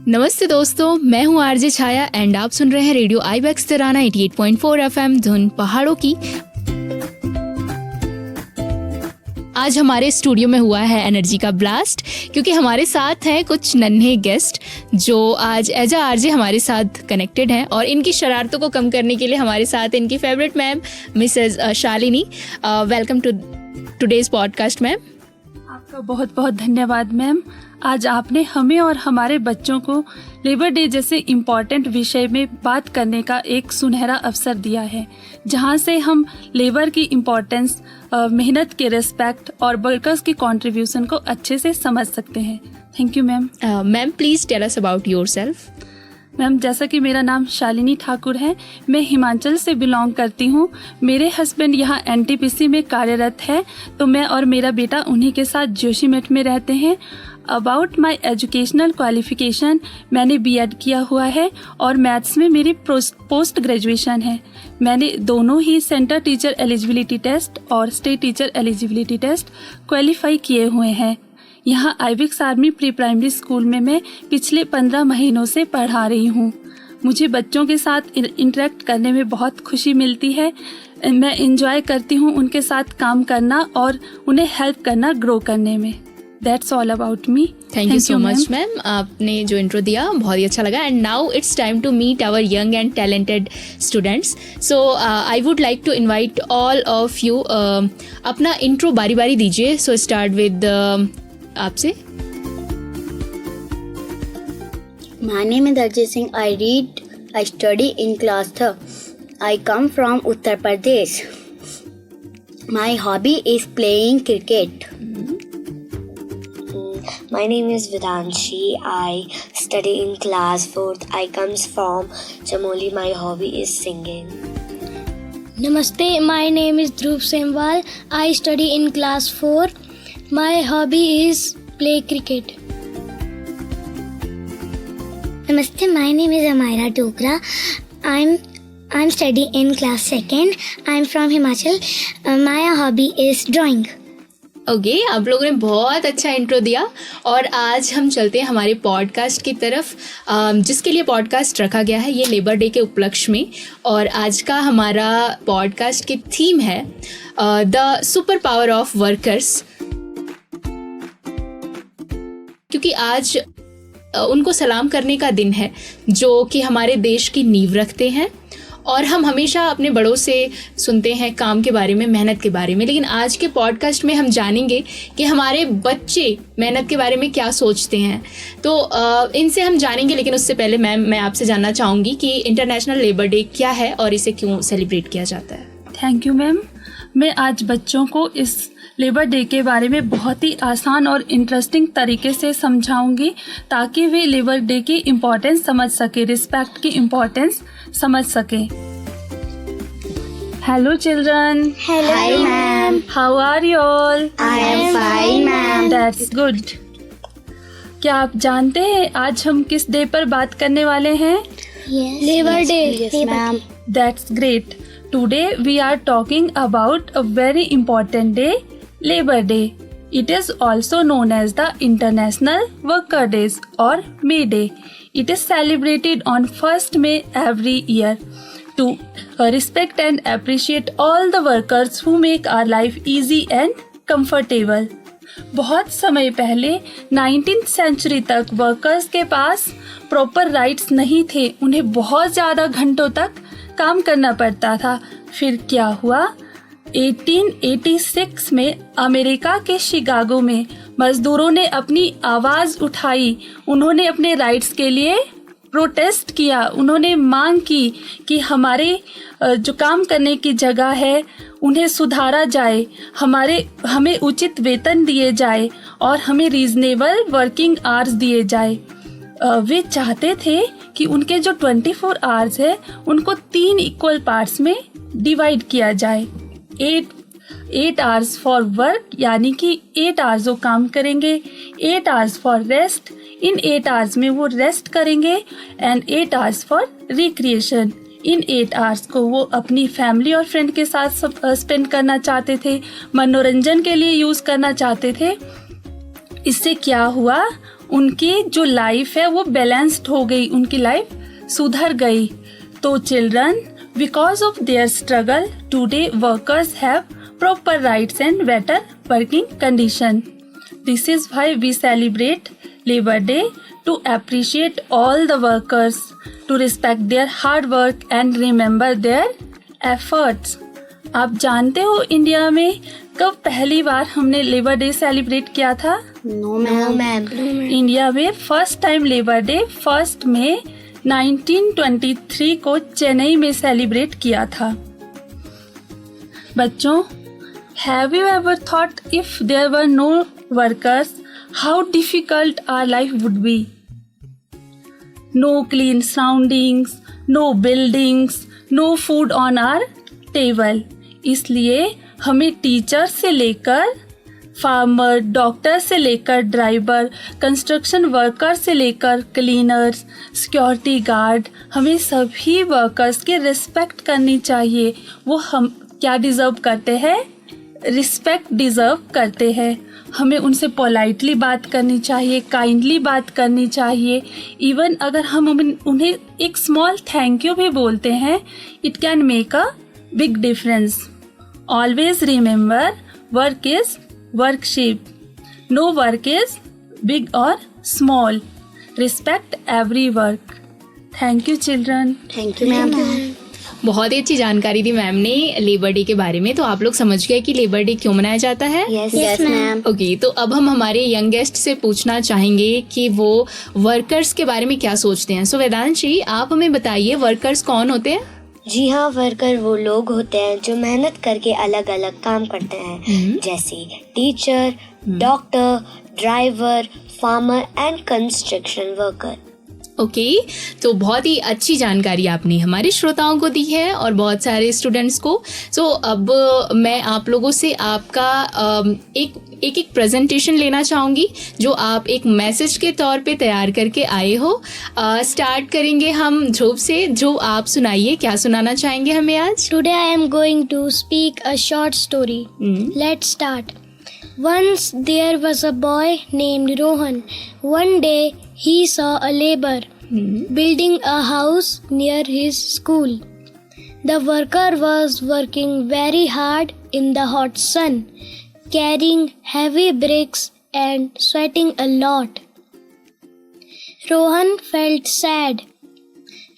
नमस्ते दोस्तों, मैं हूँ आरजे छाया एंड आप सुन रहे हैं रेडियो आईबेक्स तिराना 88.4 एफएम धुन पहाड़ों की। आज हमारे स्टूडियो में हुआ है एनर्जी का ब्लास्ट, क्योंकि हमारे साथ हैं कुछ नन्हे गेस्ट जो आज एज अ आरजे हमारे साथ कनेक्टेड हैं और इनकी शरारतों को कम करने के लिए हमारे साथ इनकी favourite ma'am Mrs Shalini. Welcome to today's podcast ma'am. आपका बहुत बहुत धन्यवाद मैम। आज आपने हमें और हमारे बच्चों को लेबर डे जैसे इम्पॉर्टेंट विषय में बात करने का एक सुनहरा अवसर दिया है, जहां से हम लेबर की इम्पोर्टेंस, मेहनत के रिस्पेक्ट और वर्कर्स की कंट्रीब्यूशन को अच्छे से समझ सकते हैं। Thank you ma'am. Ma'am please tell us about yourself. Ma'am, जैसा कि मेरा नाम शालिनी ठाकुर है, मैं हिमाचल से बिलोंग करती हूँ। मेरे हस्बैंड यहाँ एनटीपीसी में कार्यरत है, तो मैं और मेरा बेटा उन्हीं के साथ जोशीमठ में रहते हैं। अबाउट माई एजुकेशनल क्वालिफिकेशन, मैंने बीएड किया हुआ है और मैथ्स में मेरी पोस्ट ग्रेजुएशन है। मैंने दोनों ही सेंटर टीचर एलिजिबिलिटी टेस्ट और state teacher eligibility test qualify किए हुए हैं। यहाँ Ibex army pre primary school में मैं पिछले 15 महीनों से पढ़ा रही हूँ। मुझे बच्चों के साथ इंटरेक्ट करने में बहुत खुशी मिलती है। मैं इंजॉय करती हूँ उनके साथ काम करना और उन्हें हेल्प करना ग्रो करने में। That's all about me. Thank you so much ma'am. आपने जो इंट्रो दिया बहुत ही अच्छा लगा। And now it's time to meet our young and talented students. So I would like to invite all of you, अपना इंट्रो बारी बारी दीजिए। सो स्टार्ट विद आपसे। My name is Arjit Singh. I study in class 3rd. I come from Uttar Pradesh. My hobby is playing cricket. My name is Vidanshi. I study in class 4th. I comes from Chamoli. My hobby is singing. Namaste, my name is Dhruv Semwal. I study in class 4. My hobby is play cricket. Namaste, my name is Amaira Dogra. I'm studying in class 2nd. I'm from Himachal. My hobby is drawing. Okay, आप लोगों ने बहुत अच्छा intro दिया और आज हम चलते हैं हमारे पॉडकास्ट की तरफ, जिसके लिए पॉडकास्ट रखा गया है ये लेबर डे के उपलक्ष्य में। और आज का हमारा पॉडकास्ट की थीम है the super power of workers, क्योंकि आज उनको सलाम करने का दिन है जो कि हमारे देश की नींव रखते हैं। और हम हमेशा अपने बड़ों से सुनते हैं काम के बारे में, मेहनत के बारे में, लेकिन आज के पॉडकास्ट में हम जानेंगे कि हमारे बच्चे मेहनत के बारे में क्या सोचते हैं। तो इनसे हम जानेंगे, लेकिन उससे पहले मैम मैं आपसे जानना चाहूँगी कि इंटरनेशनल लेबर डे क्या है और इसे क्यों सेलिब्रेट किया जाता है। Thank you ma'am. मैं आज बच्चों को इस लेबर डे के बारे में बहुत ही आसान और इंटरेस्टिंग तरीके से समझाऊंगी, ताकि वे लेबर डे की इम्पोर्टेंस समझ सके, रिस्पेक्ट की इम्पोर्टेंस समझ सके। Hello children. Hello, ma'am. How are you all? I am fine, ma'am. That's good. क्या आप जानते हैं आज हम किस डे पर बात करने वाले हैं? Yes. Labor Day. Yes, ma'am. That's great. Today we are talking about a very important day, Labor Day. It is also known as the International Worker Days or May Day. It is celebrated on 1st May every year to respect and appreciate all the workers who make our life easy and comfortable. बहुत समय पहले 19th century तक workers के पास proper rights नहीं थे। उन्हें बहुत ज़्यादा घंटों तक काम करना पड़ता था। फिर क्या हुआ? 1886 में अमेरिका के शिकागो में मजदूरों ने अपनी आवाज़ उठाई। उन्होंने अपने राइट्स के लिए प्रोटेस्ट किया। उन्होंने मांग की कि हमारे जो काम करने की जगह है उन्हें सुधारा जाए, हमें उचित वेतन दिए जाए और हमें रीजनेबल वर्किंग आवर्स दिए जाए। वे चाहते थे कि उनके जो 24 आवर्स है उनको 3 इक्वल पार्ट्स में डिवाइड किया जाए। 8 आवर्स फॉर वर्क, यानी कि 8 आवर्स वो काम करेंगे, 8 hours for rest, in 8 hours में वो रेस्ट करेंगे, and 8 hours for recreation. In 8 hours को वो अपनी फैमिली और फ्रेंड के साथ स्पेंड करना चाहते थे, मनोरंजन के लिए यूज़ करना चाहते थे। इससे क्या हुआ, उनकी जो लाइफ है वो बैलेंस्ड हो गई, उनकी लाइफ सुधर गई। तो children, because of their struggle today workers have proper rights and better working condition. This is why we celebrate Labor Day, to appreciate all the workers, to respect their hard work and remember their efforts. आप जानते हो India में कब पहली बार हमने labour day celebrate किया था? No ma'am. India में फर्स्ट टाइम लेबर डे 1 मई 1923 को चेन्नई में सेलिब्रेट किया था। बच्चों, have you ever thought if there were no workers, how difficult our life would be? No clean surroundings, no buildings, no food on our table. इसलिए हमें teacher से लेकर फार्मर, डॉक्टर से लेकर ड्राइवर, कंस्ट्रक्शन वर्कर से लेकर cleaners, security guard, हमें सभी वर्कर्स की रिस्पेक्ट करनी चाहिए। वो हम क्या डिज़र्व करते हैं? रिस्पेक्ट डिज़र्व करते हैं। हमें उनसे पोलाइटली बात करनी चाहिए, काइंडली बात करनी चाहिए। इवन अगर हम उन्हें एक स्मॉल थैंक यू भी बोलते हैं, it can make a big difference. Always remember, work is worship, no work is big और small. Respect every work. Thank you children. Thank you ma'am. बहुत ही अच्छी जानकारी दी मैम ने लेबर डे के बारे में। तो आप लोग समझ गए कि लेबर डे क्यों मनाया जाता है? Yes ma'am. ओके, तो अब हम हमारे यंग गेस्ट से पूछना चाहेंगे कि वो वर्कर्स के बारे में क्या सोचते हैं। सो वेदांशी, आप हमें बताइए वर्कर्स कौन होते हैं? जी हाँ, वर्कर वो लोग होते हैं जो मेहनत करके अलग अलग काम करते हैं, जैसे teacher, doctor, driver, farmer and construction worker. Okay, तो बहुत ही अच्छी जानकारी आपने हमारे श्रोताओं को दी है और बहुत सारे स्टूडेंट्स को। सो अब मैं आप लोगों से आपका एक प्रेजेंटेशन लेना चाहूँगी जो आप एक मैसेज के तौर पे तैयार करके आए हो। स्टार्ट करेंगे हम ध्रुव से। ध्रुव, आप सुनाइए, क्या सुनाना चाहेंगे हमें आज? Today I am going to speak a short story. Let's start. Once there was a boy named Rohan. One day he saw a laborer building a house near his school. The worker was working very hard in the hot sun, carrying heavy bricks and sweating a lot. Rohan felt sad.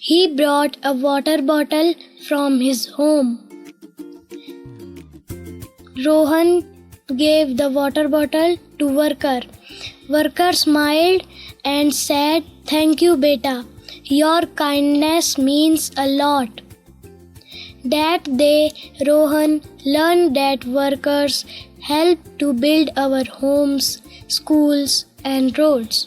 He brought a water bottle from his home. Rohan gave the water bottle to worker. Worker smiled and said, "Thank you, beta. Your kindness means a lot." That day, Rohan learned that workers help to build our homes, schools, and roads.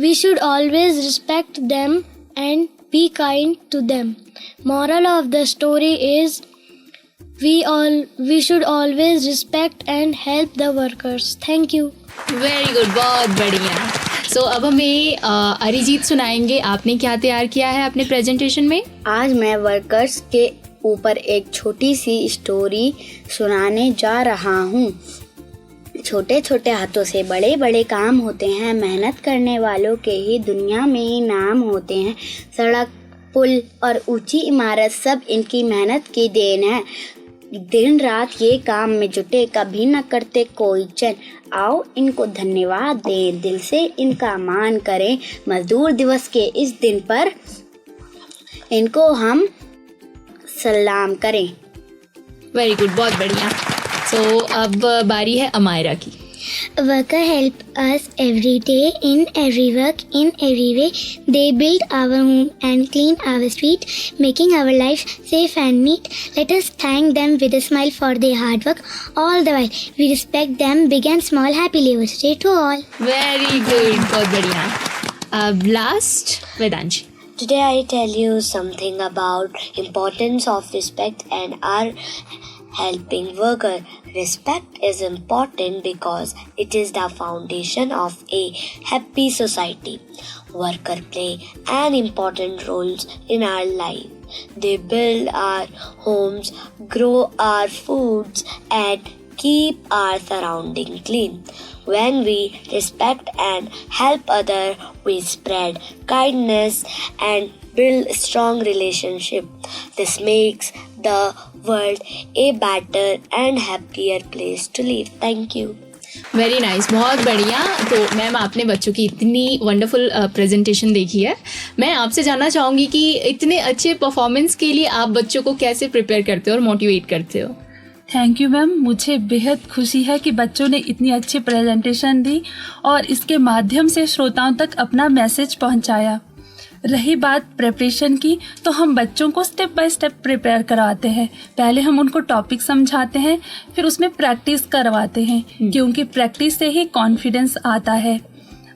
We should always respect them and be kind to them. Moral of the story is we should always respect and help the workers. Thank you. Very good, बहुत बढ़िया। सो अब हमें अरिजीत सुनाएंगे, आपने क्या तैयार किया है अपने प्रेजेंटेशन में? आज मैं वर्कर्स के ऊपर एक छोटी सी स्टोरी सुनाने जा रहा हूँ। छोटे छोटे हाथों से बड़े बड़े काम होते हैं। मेहनत करने वालों के ही दुनिया में नाम होते हैं। सड़क, पुल और ऊंची इमारत सब इनकी मेहनत की देन है। दिन रात ये काम में जुटे, कभी न करते कोई चैन। आओ इनको धन्यवाद दें, दिल से इनका मान करें। मजदूर दिवस के इस दिन पर इनको हम सलाम करें। वेरी गुड, बहुत बढ़िया। सो अब बारी है अमायरा की। A worker help us every day in every work, in every way. They build our home and clean our street, making our life safe and neat. Let us thank them with a smile for their hard work. All the while, we respect them, big and small. Happy Labour Day to all. Very good, बहुत बढ़िया। अब last Vedanshi. Today I tell you something about importance of respect and our helping worker. Respect is important because it is the foundation of a happy society. Worker play an important role in our life. They build our homes, grow our foods, and keep our surrounding clean. When we respect and help others, we spread kindness and build strong relationship. This makes the world a better and happier place to live. Thank you. Very nice, बहुत बढ़िया। तो ma'am, आपने बच्चों की इतनी wonderful presentation देखी है। मैं आपसे जानना चाहूँगी कि इतने अच्छे परफॉर्मेंस के लिए आप बच्चों को कैसे प्रिपेयर करते हो और मोटिवेट करते हो? थैंक यू मैम, मुझे बेहद खुशी है कि बच्चों ने इतनी अच्छी प्रेजेंटेशन दी और इसके माध्यम से श्रोताओं तक अपना मैसेज पहुंचाया। रही बात प्रिपरेशन की, तो हम बच्चों को स्टेप बाय स्टेप प्रिपेयर करवाते हैं। पहले हम उनको टॉपिक समझाते हैं, फिर उसमें प्रैक्टिस करवाते हैं, क्योंकि प्रैक्टिस से ही कॉन्फिडेंस आता है।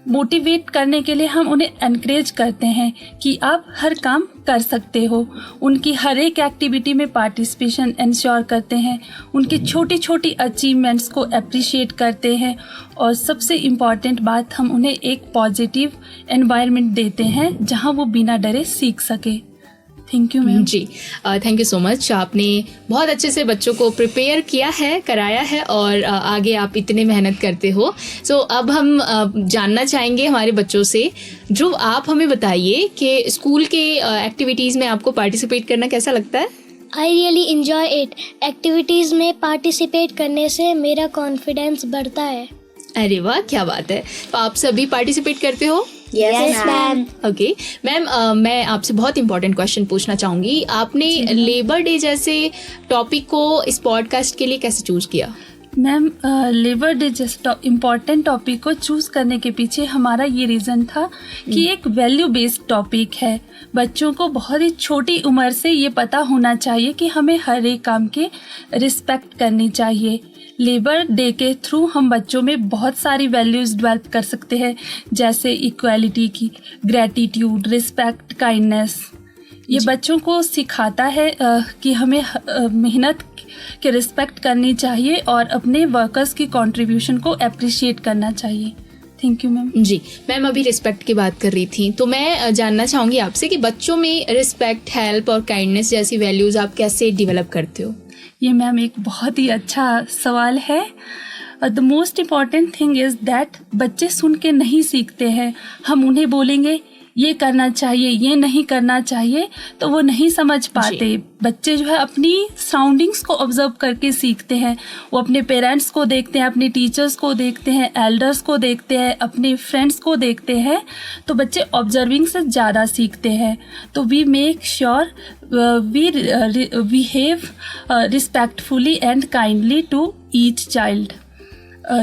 मोटिवेट करने के लिए हम उन्हें एनकरेज करते हैं कि आप हर काम कर सकते हो। उनकी हर एक एक्टिविटी में पार्टिसिपेशन इंश्योर करते हैं, उनकी छोटी छोटी अचीवमेंट्स को अप्रिशिएट करते हैं और सबसे इम्पॉर्टेंट बात, हम उन्हें एक पॉजिटिव एनवायरनमेंट देते हैं जहां वो बिना डरे सीख सके। Thank you ma'am. जी, थैंक यू सो मच। आपने बहुत अच्छे से बच्चों को प्रिपेयर किया है, कराया है और आगे आप इतने मेहनत करते हो। सो अब हम जानना चाहेंगे हमारे बच्चों से, जो आप हमें बताइए कि स्कूल के एक्टिविटीज़ में आपको पार्टिसिपेट करना कैसा लगता है? I really enjoy it. Activities में पार्टिसिपेट करने से मेरा कॉन्फिडेंस बढ़ता है। अरे वाह, क्या बात है। तो आप सभी पार्टिसिपेट करते हो? Yes, ma'am. ओके मैम, मैं आपसे बहुत इंपॉर्टेंट क्वेश्चन पूछना चाहूँगी। आपने लेबर डे जैसे टॉपिक को इस पॉडकास्ट के लिए कैसे चूज किया? मैम, लेबर डे जैसे इम्पॉर्टेंट टॉपिक को चूज़ करने के पीछे हमारा ये रीज़न था कि एक वैल्यू बेस्ड टॉपिक है। बच्चों को बहुत ही छोटी उम्र से ये पता होना चाहिए कि हमें हर एक काम के रिस्पेक्ट करनी चाहिए। लेबर डे के थ्रू हम बच्चों में बहुत सारी वैल्यूज़ डेवलप कर सकते हैं, जैसे इक्वालिटी की, ग्रैटिट्यूड, रिस्पेक्ट, काइंडनेस। ये बच्चों को सिखाता है कि हमें मेहनत के रिस्पेक्ट करनी चाहिए और अपने वर्कर्स की कंट्रीब्यूशन को अप्रिशिएट करना चाहिए। Thank you ma'am. जी मैम, अभी रिस्पेक्ट की बात कर रही थी, तो मैं जानना चाहूँगी आपसे कि बच्चों में रिस्पेक्ट, हेल्प और काइंडनेस जैसी वैल्यूज़ आप कैसे डेवलप करते हो? ये मैम एक बहुत ही अच्छा सवाल है। The most important thing is that बच्चे सुन के नहीं सीखते हैं। हम उन्हें बोलेंगे ये करना चाहिए, ये नहीं करना चाहिए, तो वो नहीं समझ पाते। बच्चे जो है अपनी सराउंडिंग्स को ऑब्जर्व करके सीखते हैं। वो अपने पेरेंट्स को देखते हैं, अपने टीचर्स को देखते हैं, एल्डर्स को देखते हैं, अपने फ्रेंड्स को देखते हैं। तो बच्चे ऑब्जर्विंग से ज़्यादा सीखते हैं। तो we make sure we behave respectfully and kindly to each child.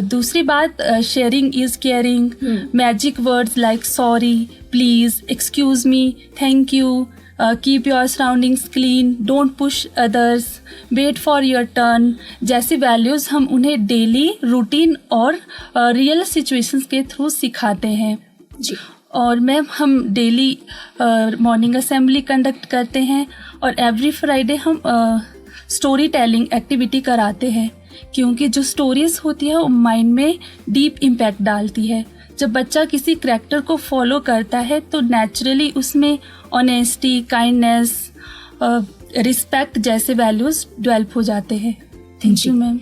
दूसरी बात, sharing is caring. Magic words like sorry, please, excuse me, thank you, keep your surroundings clean, don't push others, wait for your turn जैसी values हम उन्हें daily routine और real situations के through सिखाते हैं। जी, और मैम हम डेली मॉर्निंग असेंबली कंडक्ट करते हैं और एवरी फ्राइडे हम स्टोरी टेलिंग एक्टिविटी कराते हैं, क्योंकि जो स्टोरीज होती है वो माइंड में डीप इम्पैक्ट डालती है। जब बच्चा किसी करैक्टर को फॉलो करता है तो नेचुरली उसमें ऑनेस्टी, काइंडनेस, रिस्पेक्ट जैसे वैल्यूज़ डेवलप हो जाते हैं। Thank you ma'am.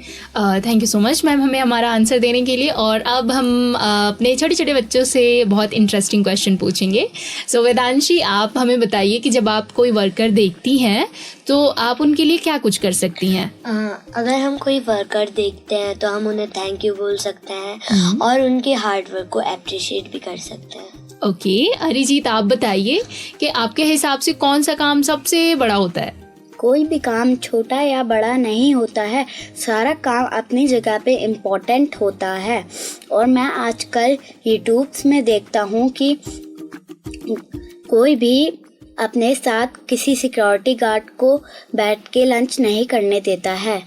Thank you so much ma'am हमें हमारा आंसर देने के लिए। और अब हम अपने छोटे छोटे बच्चों से बहुत इंटरेस्टिंग क्वेश्चन पूछेंगे। सो वेदांशी, आप हमें बताइए कि जब आप कोई वर्कर देखती हैं तो आप उनके लिए क्या कुछ कर सकती हैं? अगर हम कोई वर्कर देखते हैं तो हम उन्हें थैंक यू बोल सकते हैं और उनके हार्ड वर्क को अप्रिशिएट भी कर सकते हैं। ओके, अरिजीत आप बताइए कि आपके हिसाब से कौन सा काम सबसे बड़ा होता है? कोई भी काम छोटा या बड़ा नहीं होता है, सारा काम अपनी जगह पे इम्पोर्टेंट होता है। और मैं आजकल यूट्यूब्स में देखता हूँ कि कोई भी अपने साथ किसी सिक्योरिटी गार्ड को बैठ के लंच नहीं करने देता है।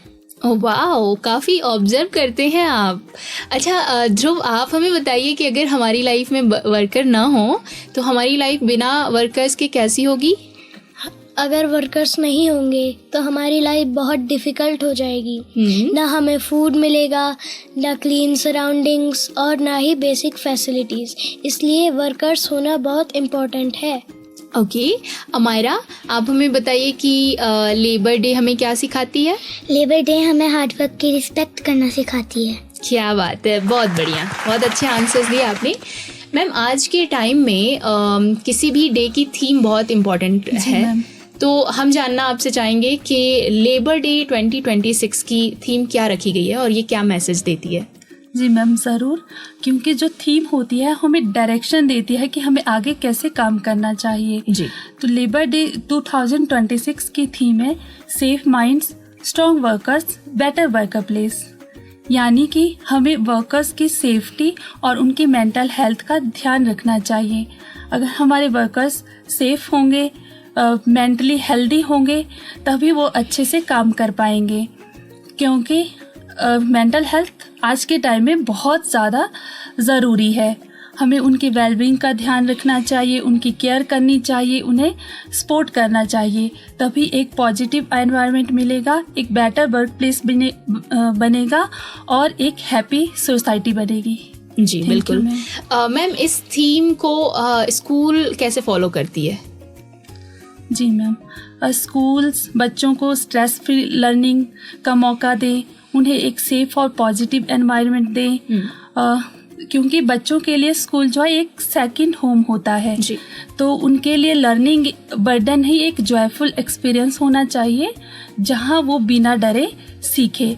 ओह वाह, काफ़ी ऑब्जर्व करते हैं आप। अच्छा ध्रुव, आप हमें बताइए कि अगर हमारी लाइफ में वर्कर ना हो तो हमारी लाइफ बिना वर्कर्स के कैसी होगी? अगर वर्कर्स नहीं होंगे तो हमारी लाइफ बहुत डिफ़िकल्ट हो जाएगी। ना हमें फूड मिलेगा, ना क्लीन सराउंडिंग्स और ना ही बेसिक फैसिलिटीज़। इसलिए वर्कर्स होना बहुत इम्पोर्टेंट है। ओके, अमायरा, आप हमें बताइए कि लेबर डे हमें क्या सिखाती है? लेबर डे हमें हार्ड वर्क की रिस्पेक्ट करना सिखाती है। क्या बात है, बहुत बढ़िया, बहुत अच्छे आंसर्स दिए आपने। मैम, आज के टाइम में किसी भी डे की थीम बहुत इम्पोर्टेंट है, मैम। तो हम जानना आपसे चाहेंगे कि लेबर डे 2026 की थीम क्या रखी गई है और ये क्या मैसेज देती है? जी मैम, ज़रूर, क्योंकि जो थीम होती है हमें डायरेक्शन देती है कि हमें आगे कैसे काम करना चाहिए। जी, तो लेबर डे 2026 की थीम है safe minds, strong workers, better work place. यानी कि हमें वर्कर्स की सेफ्टी और उनकी मेंटल हेल्थ का ध्यान रखना चाहिए। अगर हमारे वर्कर्स सेफ होंगे, मेंटली हेल्दी होंगे, तभी वो अच्छे से काम कर पाएंगे, क्योंकि मेंटल हेल्थ आज के टाइम में बहुत ज़्यादा ज़रूरी है। हमें उनकी वेलबींग का ध्यान रखना चाहिए, उनकी केयर करनी चाहिए, उन्हें सपोर्ट करना चाहिए, तभी एक पॉजिटिव एनवायरनमेंट मिलेगा, एक बेटर वर्क प्लेस बनेगा और एक हैप्पी सोसाइटी बनेगी। जी Thank बिल्कुल। you, मैम, इस थीम को स्कूल कैसे फॉलो करती है? जी मैम, स्कूल्स बच्चों को स्ट्रेस फ्री लर्निंग का मौका दें, उन्हें एक सेफ और पॉजिटिव एनवायरनमेंट दें, क्योंकि बच्चों के लिए स्कूल जो है एक सेकंड होम होता है। जी, तो उनके लिए लर्निंग बर्डन ही एक जॉयफुल एक्सपीरियंस होना चाहिए, जहां वो बिना डरे सीखे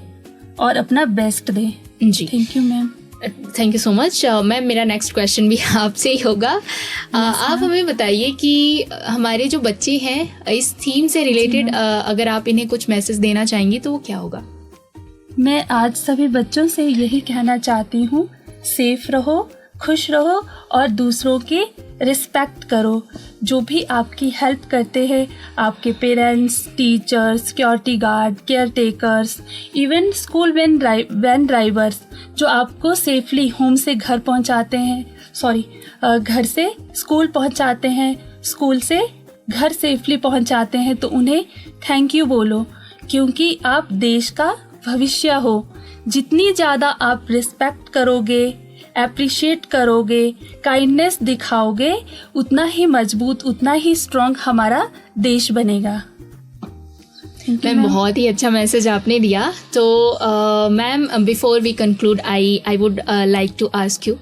और अपना बेस्ट दें। जी, thank you ma'am. Thank you so much. Ma'am, मेरा नेक्स्ट क्वेश्चन भी आपसे ही होगा। आप हमें बताइए कि हमारे जो बच्चे हैं इस थीम से रिलेटेड अगर आप इन्हें कुछ मैसेज देना चाहेंगी तो वो क्या होगा? मैं आज सभी बच्चों से यही कहना चाहती हूँ, सेफ रहो, खुश रहो और दूसरों की रिस्पेक्ट करो। जो भी आपकी हेल्प करते हैं, आपके parents, teachers, security guard, caretakers, even school van drivers, जो आपको सेफली होम से घर पहुंचाते हैं, घर से स्कूल पहुंचाते हैं, स्कूल से घर सेफली पहुंचाते हैं, तो उन्हें थैंक यू बोलो, क्योंकि आप देश का भविष्य हो। जितनी ज़्यादा आप रिस्पेक्ट करोगे, एप्रिशिएट करोगे, काइंडनेस दिखाओगे, उतना ही मजबूत, उतना ही स्ट्रॉन्ग हमारा देश बनेगा। मैम, बहुत ही अच्छा मैसेज आपने दिया। तो ma'am, before we conclude, I would like to ask you,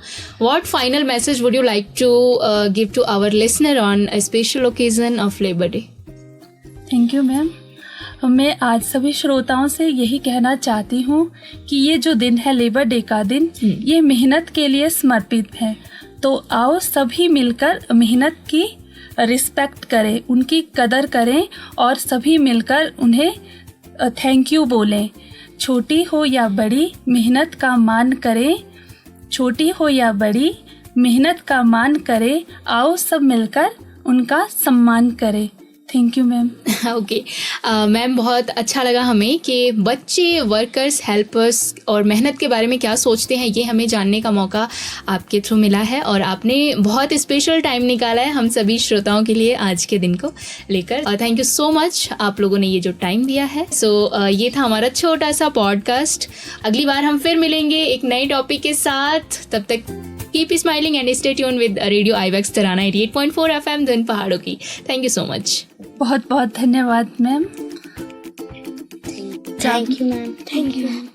what final message would you like to give to our listener on a special occasion of labour day? Thank you ma'am. मैं आज सभी श्रोताओं से यही कहना चाहती हूँ कि ये जो दिन है लेबर डे का दिन, ये मेहनत के लिए समर्पित है। तो आओ सभी मिलकर मेहनत की रिस्पेक्ट करें, उनकी कदर करें और सभी मिलकर उन्हें थैंक यू बोलें। छोटी हो या बड़ी मेहनत का मान करें, छोटी हो या बड़ी मेहनत का मान करें, आओ सब मिलकर उनका सम्मान करें। Thank you ma'am. Okay ma'am, बहुत अच्छा लगा हमें कि बच्चे, वर्कर्स, हेल्पर्स और मेहनत के बारे में क्या सोचते हैं, ये हमें जानने का मौका आपके थ्रू मिला है और आपने बहुत स्पेशल टाइम निकाला है हम सभी श्रोताओं के लिए आज के दिन को लेकर। थैंक यू सो मच, आप लोगों ने ये जो टाइम दिया है। ये था हमारा छोटा सा पॉडकास्ट। अगली बार हम फिर मिलेंगे एक नए टॉपिक के साथ। तब तक keep smiling and stay tuned with radio Ivex Tarana 88.4 FM धुन पहाड़ों की। Thank you so much. बहुत बहुत धन्यवाद ma'am. Thank you ma'am. Thank you ma'am.